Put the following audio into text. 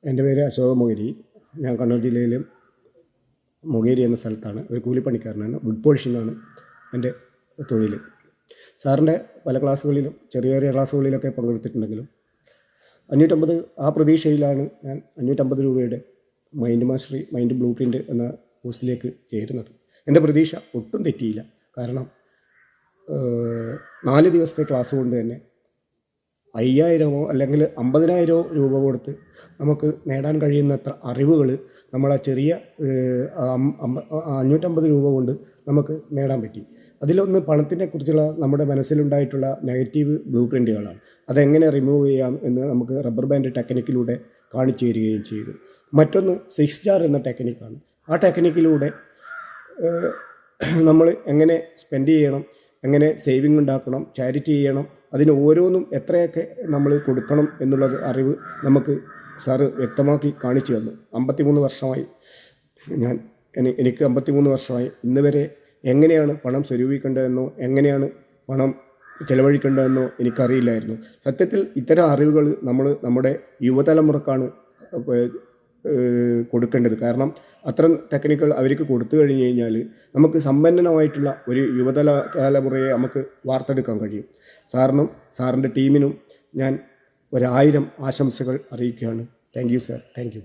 എൻ്റെ പേര് അശോക് മൊകേരി. ഞാൻ കണ്ണൂർ ജില്ലയിലെ മൊകേരി എന്ന സ്ഥലത്താണ്. ഒരു കൂലിപ്പണിക്കാരനാണ്. വുഡ് പോളിഷിംഗാണ് എൻ്റെ തൊഴിൽ. സാറിൻ്റെ പല ക്ലാസ്സുകളിലും ചെറിയ ചെറിയ ക്ലാസ്സുകളിലൊക്കെ പങ്കെടുത്തിട്ടുണ്ടെങ്കിലും 550 ആ പ്രതീക്ഷയിലാണ് ഞാൻ 550 രൂപയുടെ മൈൻഡ് ബ്ലൂ പ്രിൻ്റ് എന്ന കോഴ്സിലേക്ക് ചേരുന്നത്. എൻ്റെ പ്രതീക്ഷ ഒട്ടും തെറ്റിയില്ല. കാരണം 4 ദിവസത്തെ ക്ലാസ് കൊണ്ട് തന്നെ 5000 അല്ലെങ്കിൽ 50,000 രൂപ കൊടുത്ത് നമുക്ക് നേടാൻ കഴിയുന്നത്ര അറിവുകൾ നമ്മളെ ചെറിയ 550 രൂപ കൊണ്ട് നമുക്ക് നേടാൻ പറ്റി. അതിലൊന്ന് പണത്തിനെ കുറിച്ചുള്ള നമ്മുടെ മനസ്സിലുണ്ടായിട്ടുള്ള നെഗറ്റീവ് ബ്ലൂ പ്രിൻ്റുകളാണ്. അതെങ്ങനെ റിമൂവ് ചെയ്യാം എന്ന് നമുക്ക് റബ്ബർ ബാൻഡ് ടെക്നിക്കിലൂടെ കാണിച്ചു തരികയും ചെയ്തു. മറ്റൊന്ന് 6 ജാർ എന്ന ടെക്നിക്കാണ്. ആ ടെക്നിക്കിലൂടെ നമ്മൾ എങ്ങനെ സ്പെൻഡ് ചെയ്യണം, എങ്ങനെ സേവിങ് ഉണ്ടാക്കണം, ചാരിറ്റി ചെയ്യണം, അതിന് ഓരോന്നും എത്രയൊക്കെ നമ്മൾ കൊടുക്കണം എന്നുള്ളത് അറിവ് നമുക്ക് സാറ് വ്യക്തമാക്കി കാണിച്ചു തന്നു. 53 വർഷമായി എനിക്ക് 53 വർഷമായി. ഇന്ന് വരെ എങ്ങനെയാണ് പണം സ്വരൂപിക്കേണ്ടതെന്നോ എങ്ങനെയാണ് പണം ചിലവഴിക്കേണ്ടതെന്നോ എനിക്കറിയില്ലായിരുന്നു. സത്യത്തിൽ ഇത്തരം അറിവുകൾ നമ്മുടെ യുവതലമുറക്കാണ് കൊടുക്കേണ്ടത്. കാരണം അത്തരം ടെക്നിക്കുകൾ അവർക്ക് കൊടുത്തു കഴിഞ്ഞ് കഴിഞ്ഞാൽ നമുക്ക് സമ്പന്നമായിട്ടുള്ള ഒരു തലമുറയെ നമുക്ക് വാർത്തെടുക്കാൻ കഴിയും. സാറിനും സാറിൻ്റെ ടീമിനും ഞാൻ 1000 ആശംസകൾ അറിയിക്കുകയാണ്. Thank you sir. Thank you.